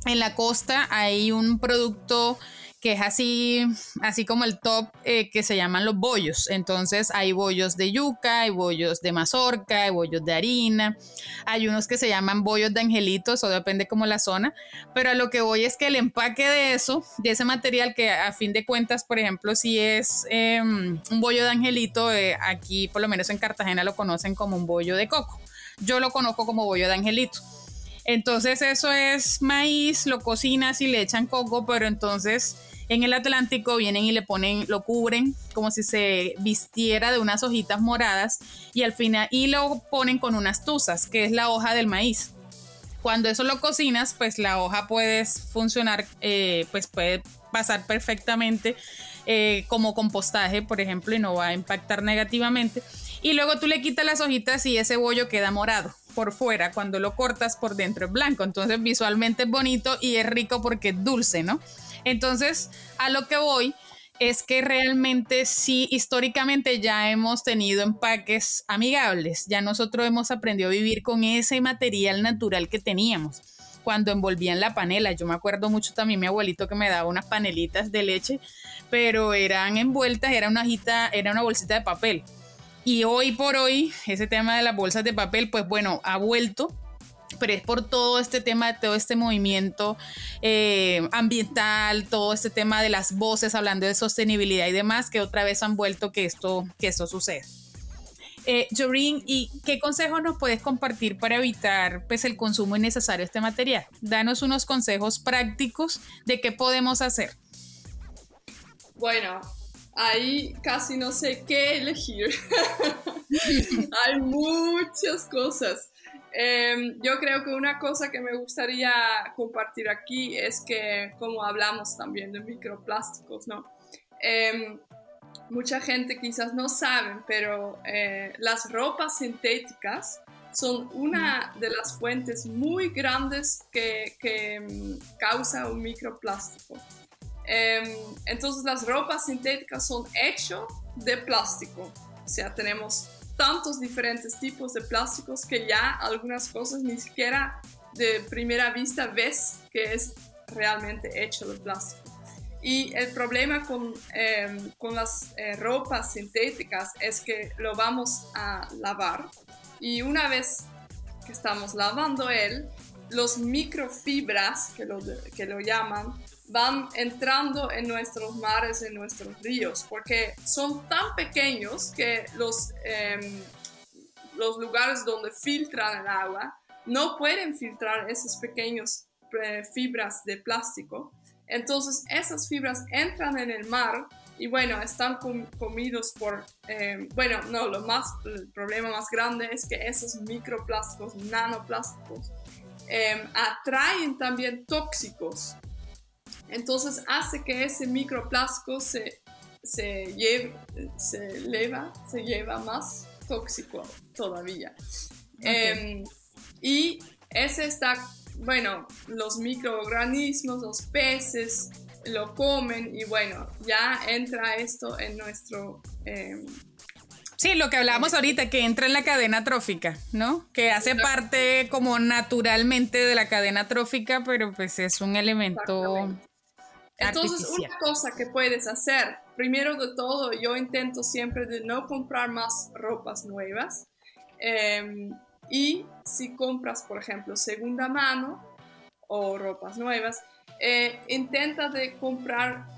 Speaker 1: en la costa hay un producto que es así como el top, que se llaman los bollos. Entonces hay bollos de yuca, hay bollos de mazorca, hay bollos de harina, hay unos que se llaman bollos de angelitos, o depende como la zona, pero a lo que voy es que el empaque de ese material, que a fin de cuentas, por ejemplo, si es un bollo de angelito, aquí por lo menos en Cartagena lo conocen como un bollo de coco. Yo lo conozco como bollo de angelito. Entonces eso es maíz, lo cocinas y le echan coco, pero entonces en el Atlántico vienen y lo cubren como si se vistiera de unas hojitas moradas y al final lo ponen con unas tuzas, que es la hoja del maíz. Cuando eso lo cocinas, pues la hoja puede funcionar, pues puede pasar perfectamente como compostaje, por ejemplo, y no va a impactar negativamente. Y luego tú le quitas las hojitas y ese bollo queda morado por fuera. Cuando lo cortas, por dentro es blanco. Entonces visualmente es bonito y es rico porque es dulce, ¿no? Entonces, a lo que voy es que realmente sí, históricamente ya hemos tenido empaques amigables. Ya nosotros hemos aprendido a vivir con ese material natural que teníamos. cuando envolvían la panela. Yo me acuerdo mucho también mi abuelito que me daba unas panelitas de leche, pero eran envueltas, era una bolsita de papel. Y hoy por hoy, ese tema de las bolsas de papel, pues bueno, ha vuelto, pero es por todo este tema, todo este movimiento ambiental, todo este tema de las voces hablando de sostenibilidad y demás, que otra vez han vuelto que esto sucede. Joreen, ¿y qué consejos nos puedes compartir para evitar pues, el consumo innecesario de este material? Danos unos consejos prácticos de qué podemos hacer.
Speaker 2: Bueno, ahí casi no sé qué elegir. Hay muchas cosas. Yo creo que una cosa que me gustaría compartir aquí es que, como hablamos también de microplásticos, ¿no? Mucha gente quizás no sabe, pero las ropas sintéticas son una de las fuentes muy grandes que causa un microplástico. Entonces las ropas sintéticas son hechas de plástico, o sea, tenemos tantos diferentes tipos de plásticos que ya algunas cosas ni siquiera de primera vista ves que es realmente hecho de plástico. Y el problema con las ropas sintéticas es que lo vamos a lavar y una vez que estamos lavando los microfibras, que lo llaman, van entrando en nuestros mares, en nuestros ríos, porque son tan pequeños que los lugares donde filtran el agua no pueden filtrar esas pequeñas fibras de plástico. Entonces esas fibras entran en el mar y bueno, están comidos por, el problema más grande es que esos microplásticos, nanoplásticos, atraen también tóxicos. Entonces hace que ese microplástico se lleva más tóxico todavía. Okay. Y ese está, bueno, los microorganismos, los peces lo comen y bueno, ya entra esto en nuestro...
Speaker 1: Sí, lo que hablábamos ahorita, que entra en la cadena trófica, ¿no? Que hace parte como naturalmente de la cadena trófica, pero pues es un elemento...
Speaker 2: Entonces, una cosa que puedes hacer, primero de todo, yo intento siempre de no comprar más ropas nuevas. Y si compras, por ejemplo, segunda mano o ropas nuevas, intenta de comprar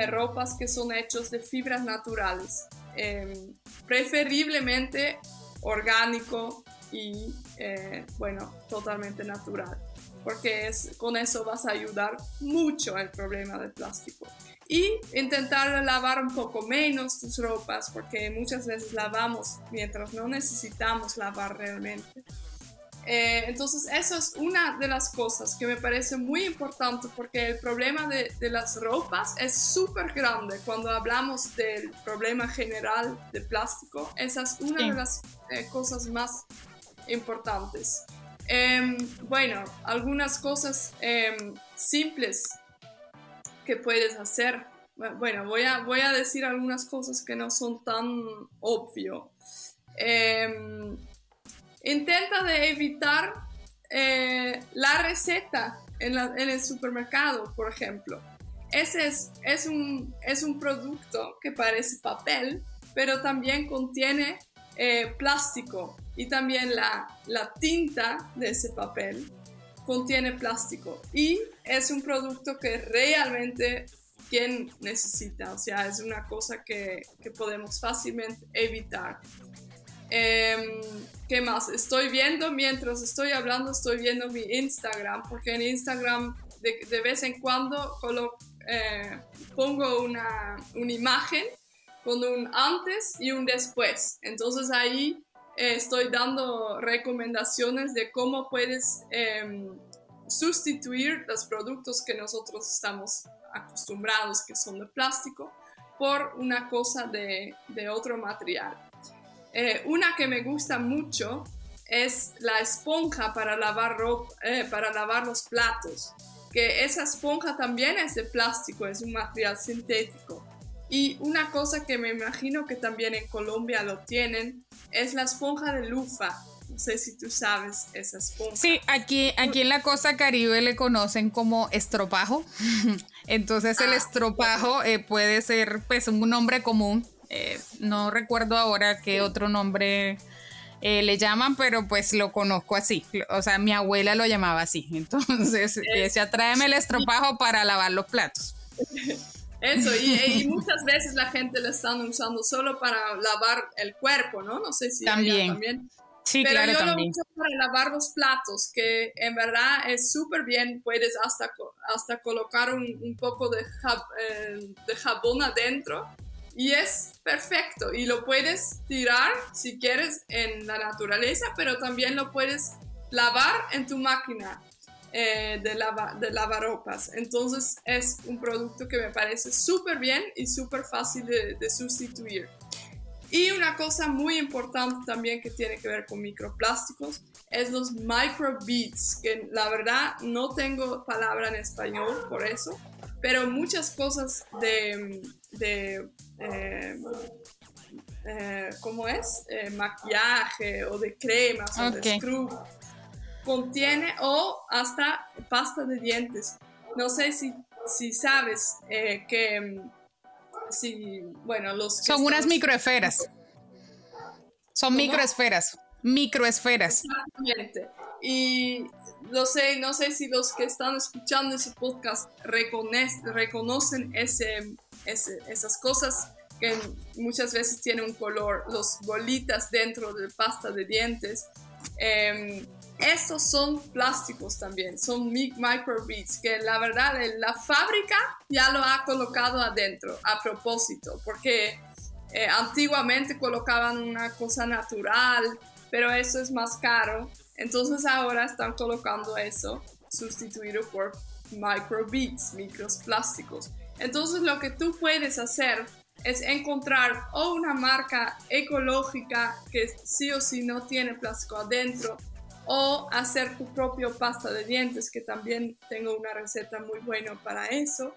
Speaker 2: ropas que son hechas de fibras naturales, preferiblemente orgánico y, totalmente natural. Porque con eso vas a ayudar mucho al problema del plástico. Y intentar lavar un poco menos tus ropas, porque muchas veces lavamos mientras no necesitamos lavar realmente. Entonces, eso es una de las cosas que me parece muy importante, porque el problema de las ropas es súper grande. Cuando hablamos del problema general de plástico, esa es una de las cosas más importantes. Algunas cosas simples que puedes hacer. Bueno, voy a decir algunas cosas que no son tan obvias. Intenta de evitar la receta en el supermercado, por ejemplo. Ese es un producto que parece papel, pero también contiene plástico. Y también la tinta de ese papel contiene plástico. Y es un producto que realmente quien necesita. O sea, es una cosa que podemos fácilmente evitar. ¿Qué más? Mientras estoy hablando, estoy viendo mi Instagram. Porque en Instagram de vez en cuando pongo una imagen con un antes y un después. Entonces ahí... estoy dando recomendaciones de cómo puedes sustituir los productos que nosotros estamos acostumbrados, que son de plástico, por una cosa de otro material. Una que me gusta mucho es la esponja para lavar los platos, que esa esponja también es de plástico, es un material sintético. Y una cosa que me imagino que también en Colombia lo tienen es la esponja de lufa. sé si tú sabes esa esponja.
Speaker 1: Sí, aquí en la costa Caribe le conocen como estropajo. Entonces el estropajo puede ser pues un nombre común. No recuerdo ahora qué otro nombre le llaman, pero pues lo conozco así. O sea, mi abuela lo llamaba así. Entonces decía, tráeme el estropajo para lavar los platos.
Speaker 2: Eso, y muchas veces la gente lo están usando solo para lavar el cuerpo, ¿no? No sé si también.
Speaker 1: Sí,
Speaker 2: pero
Speaker 1: claro,
Speaker 2: yo
Speaker 1: también.
Speaker 2: lo uso para lavar los platos, que en verdad es súper bien. Puedes hasta colocar un poco de jabón adentro y es perfecto. Y lo puedes tirar si quieres en la naturaleza, pero también lo puedes lavar en tu máquina de lavarropas. Entonces es un producto que me parece súper bien y súper fácil de sustituir. Y una cosa muy importante también que tiene que ver con microplásticos es los microbeads, que la verdad no tengo palabra en español por eso, pero muchas cosas ¿cómo es? Maquillaje o de cremas o de scrub contiene, o hasta pasta de dientes. No sé si sabes que bueno,
Speaker 1: son unas microesferas. Son microesferas.
Speaker 2: Exactamente. Y no sé si los que están escuchando ese podcast reconocen esas cosas que muchas veces tienen un color, los bolitas dentro de pasta de dientes. Estos son plásticos también, son microbeads, que la verdad la fábrica ya lo ha colocado adentro a propósito, porque antiguamente colocaban una cosa natural, pero eso es más caro, entonces ahora están colocando eso sustituido por microbeads, microplásticos. Entonces lo que tú puedes hacer es encontrar o una marca ecológica que sí o sí no tiene plástico adentro, o hacer tu propio pasta de dientes, que también tengo una receta muy buena para eso.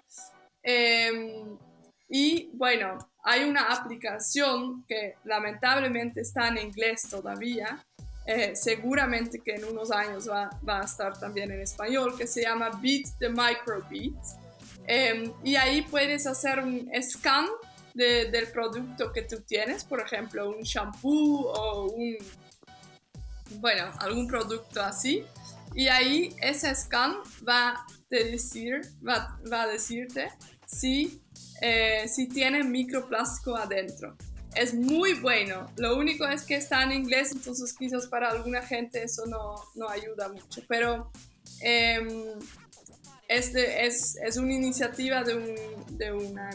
Speaker 2: Y bueno, hay una aplicación que lamentablemente está en inglés todavía, seguramente que en unos años va a estar también en español, que se llama Beat the Microbeads. Y ahí puedes hacer un scan del producto que tú tienes, por ejemplo, un shampoo o algún producto así, y ahí ese scan va a decirte si tiene microplástico adentro. Es muy bueno, lo único es que está en inglés, entonces quizás para alguna gente eso no ayuda mucho, pero es una iniciativa de una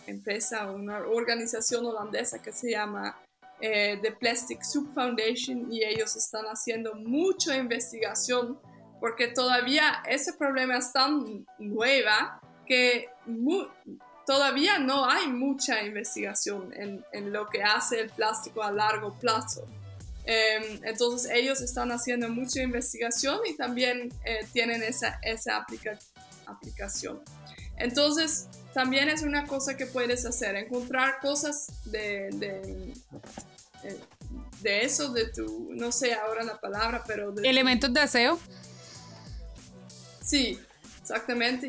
Speaker 2: empresa, una organización holandesa que se llama The Plastic Soup Foundation, y ellos están haciendo mucha investigación porque todavía ese problema es tan nueva que todavía no hay mucha investigación en lo que hace el plástico a largo plazo. Entonces ellos están haciendo mucha investigación y también tienen esa aplicación. Entonces también es una cosa que puedes hacer, encontrar cosas de eso, de tu, no sé ahora la palabra, pero
Speaker 1: elementos de aseo.
Speaker 2: Sí, exactamente,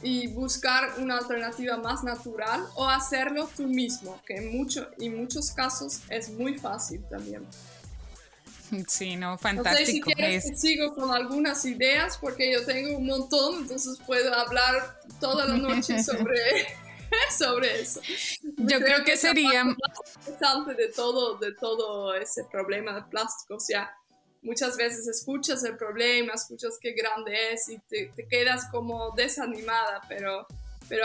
Speaker 2: y buscar una alternativa más natural o hacerlo tú mismo, que en muchos casos es muy fácil también.
Speaker 1: Sí, no, fantástico.
Speaker 2: No sé si quieres que sigo con algunas ideas, porque yo tengo un montón, entonces puedo hablar toda la noche sobre eso.
Speaker 1: Yo creo que sería
Speaker 2: más interesante de todo ese problema de plástico. O sea, muchas veces escuchas el problema, escuchas qué grande es y te quedas como desanimada, pero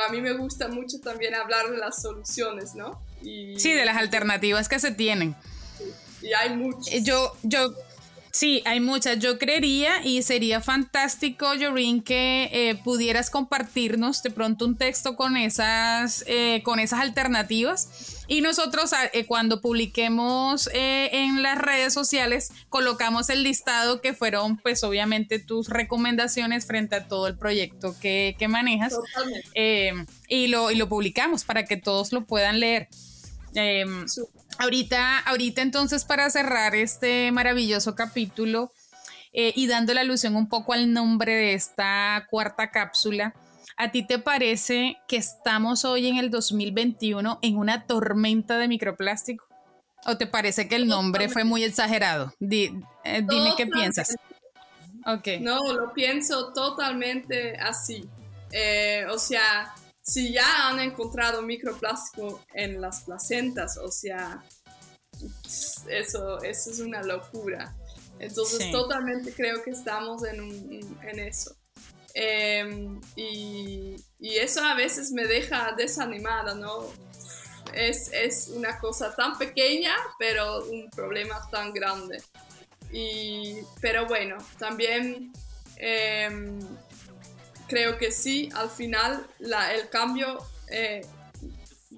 Speaker 2: a mí me gusta mucho también hablar de las soluciones, ¿no?
Speaker 1: Sí, de las alternativas que se tienen.
Speaker 2: Y hay muchas.
Speaker 1: Sí, hay muchas. Yo creería, y sería fantástico, Joreen, que pudieras compartirnos de pronto un texto con esas alternativas, y nosotros cuando publiquemos en las redes sociales colocamos el listado que fueron pues obviamente tus recomendaciones frente a todo el proyecto que manejas, y lo publicamos para que todos lo puedan leer. Ahorita entonces para cerrar este maravilloso capítulo y dando la alusión un poco al nombre de esta cuarta cápsula, ¿a ti te parece que estamos hoy en el 2021 en una tormenta de microplástico? ¿O te parece que el nombre fue muy exagerado? Dime qué piensas. Okay.
Speaker 2: No, lo pienso totalmente así. O sea, si ya han encontrado microplástico en las placentas, o sea, eso es una locura. Entonces, sí, totalmente creo que estamos en eso. Y eso a veces me deja desanimada, ¿no? Es una cosa tan pequeña, pero un problema tan grande. Pero bueno, también creo que sí, al final el cambio,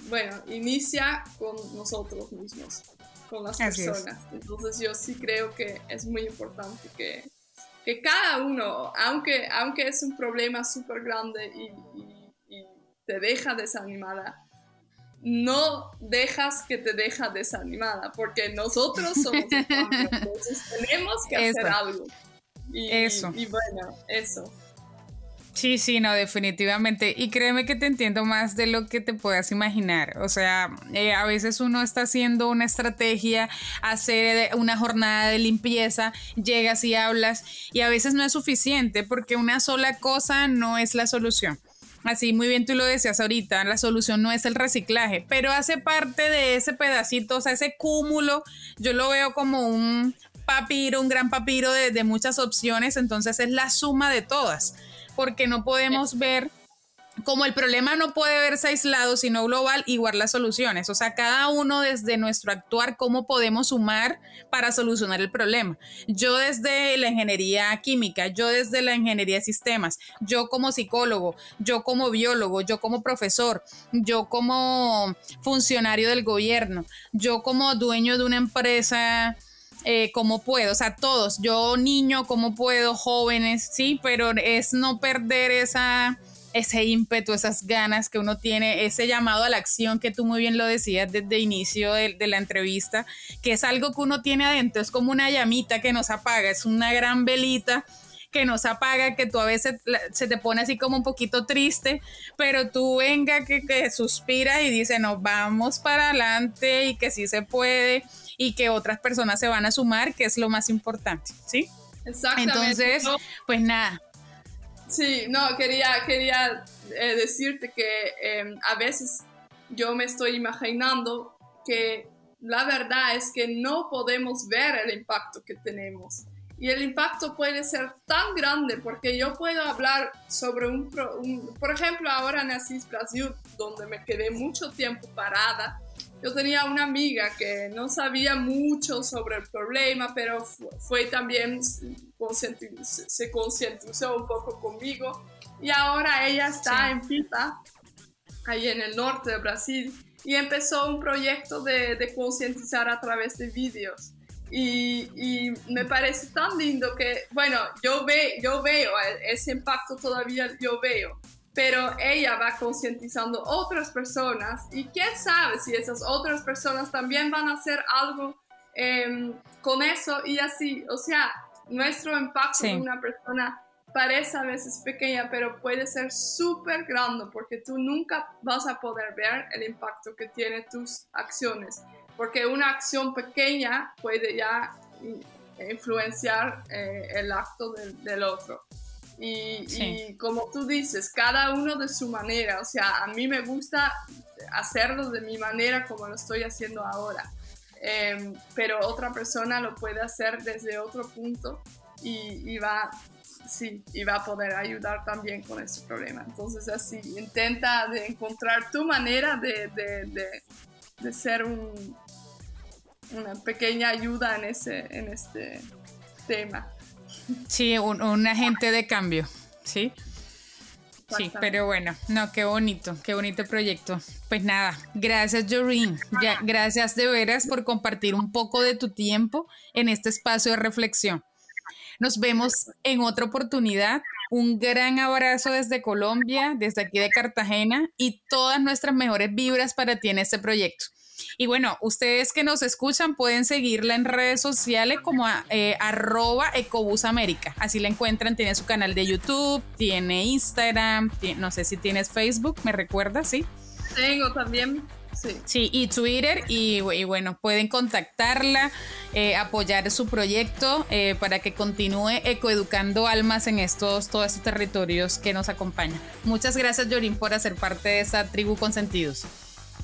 Speaker 2: bueno, inicia con nosotros mismos, con las personas. Entonces yo sí creo que es muy importante que cada uno, aunque es un problema súper grande y te deja desanimada, no dejas que te deja desanimada, porque nosotros somos el cambio, entonces tenemos que hacer algo. Y bueno, eso.
Speaker 1: Sí, sí, no, definitivamente. Y créeme que te entiendo más de lo que te puedas imaginar. O sea, a veces uno está haciendo una estrategia, hacer una jornada de limpieza, llegas y hablas, y a veces no es suficiente porque una sola cosa no es la solución. Así, muy bien tú lo decías ahorita, la solución no es el reciclaje, pero hace parte de ese pedacito, o sea, ese cúmulo, yo lo veo como un papiro, un gran papiro de muchas opciones, entonces es la suma de todas, porque no podemos ver, como el problema no puede verse aislado, sino global, igual las soluciones. O sea, cada uno desde nuestro actuar, cómo podemos sumar para solucionar el problema. Yo desde la ingeniería química, yo desde la ingeniería de sistemas, yo como psicólogo, yo como biólogo, yo como profesor, yo como funcionario del gobierno, yo como dueño de una empresa. Cómo puedo, o sea, todos, yo niño, cómo puedo, jóvenes, sí, pero es no perder ese ímpetu, esas ganas que uno tiene, ese llamado a la acción que tú muy bien lo decías desde el inicio de la entrevista, que es algo que uno tiene adentro, es como una llamita que nos apaga, es una gran velita que nos apaga, que tú a veces se te pone así como un poquito triste, pero tú venga que suspiras y dices, no, vamos para adelante y que sí se puede y que otras personas se van a sumar, que es lo más importante, ¿sí?
Speaker 2: Exactamente.
Speaker 1: Entonces, pues nada.
Speaker 2: Sí, no, quería decirte que a veces yo me estoy imaginando que la verdad es que no podemos ver el impacto que tenemos. Y el impacto puede ser tan grande porque yo puedo hablar sobre por ejemplo, ahora en Asís Brasil, donde me quedé mucho tiempo parada. Yo tenía una amiga que no sabía mucho sobre el problema, pero fue también, se concientizó un poco conmigo. Y ahora ella está en Pipa, ahí en el norte de Brasil, y empezó un proyecto de concientizar a través de vídeos. Y me parece tan lindo que, bueno, yo veo ese impacto todavía, yo veo. Pero ella va concientizando otras personas y quién sabe si esas otras personas también van a hacer algo con eso y así. O sea, nuestro impacto de una persona parece a veces pequeña, pero puede ser súper grande porque tú nunca vas a poder ver el impacto que tienen tus acciones. Porque una acción pequeña puede ya influenciar el acto del otro. Y como tú dices, cada uno de su manera, o sea, a mí me gusta hacerlo de mi manera como lo estoy haciendo ahora, pero otra persona lo puede hacer desde otro punto y va a poder ayudar también con ese problema. Entonces así, intenta de encontrar tu manera de ser una pequeña ayuda en este tema.
Speaker 1: Sí, un agente de cambio, ¿sí? Sí, pero bueno, no, qué bonito proyecto. Pues nada, gracias Joreen, gracias de veras por compartir un poco de tu tiempo en este espacio de reflexión. Nos vemos en otra oportunidad. Un gran abrazo desde Colombia, desde aquí de Cartagena y todas nuestras mejores vibras para ti en este proyecto. Y bueno, ustedes que nos escuchan pueden seguirla en redes sociales como @ecobusamerica. Así la encuentran, tiene su canal de YouTube, tiene Instagram, no sé si tienes Facebook, ¿me recuerdas? Sí.
Speaker 2: Tengo también. Sí.
Speaker 1: Sí, y Twitter, y bueno, pueden contactarla, apoyar su proyecto para que continúe ecoeducando almas en todos estos territorios que nos acompañan. Muchas gracias, Yorin, por hacer parte de esta tribu Consentidos.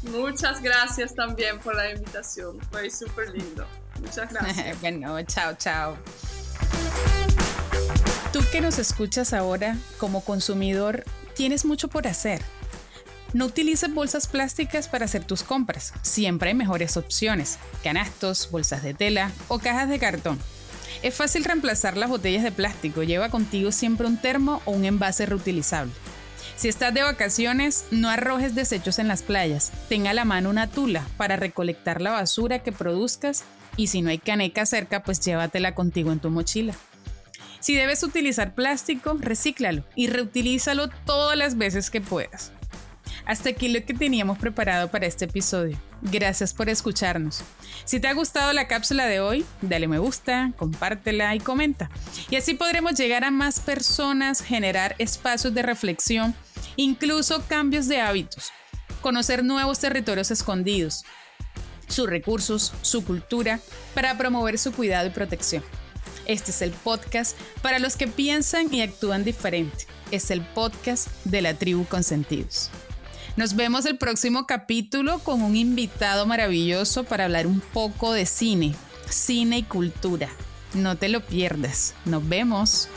Speaker 2: Muchas gracias también por la invitación, fue súper lindo. Muchas gracias.
Speaker 1: Bueno, chao, chao. Tú que nos escuchas ahora, como consumidor, tienes mucho por hacer. No utilices bolsas plásticas para hacer tus compras. Siempre hay mejores opciones: canastos, bolsas de tela o cajas de cartón. Es fácil reemplazar las botellas de plástico. Lleva contigo siempre un termo o un envase reutilizable. Si estás de vacaciones, no arrojes desechos en las playas. Ten a la mano una tula para recolectar la basura que produzcas, y si no hay caneca cerca, pues llévatela contigo en tu mochila. Si debes utilizar plástico, recíclalo y reutilízalo todas las veces que puedas. Hasta aquí lo que teníamos preparado para este episodio. Gracias por escucharnos. Si te ha gustado la cápsula de hoy, dale me gusta, compártela y comenta. Y así podremos llegar a más personas, generar espacios de reflexión, incluso cambios de hábitos, conocer nuevos territorios escondidos, sus recursos, su cultura, para promover su cuidado y protección. Este es el podcast para los que piensan y actúan diferente. Es el podcast de la tribu Consentidos. Nos vemos el próximo capítulo con un invitado maravilloso para hablar un poco de cine y cultura. No te lo pierdas. Nos vemos.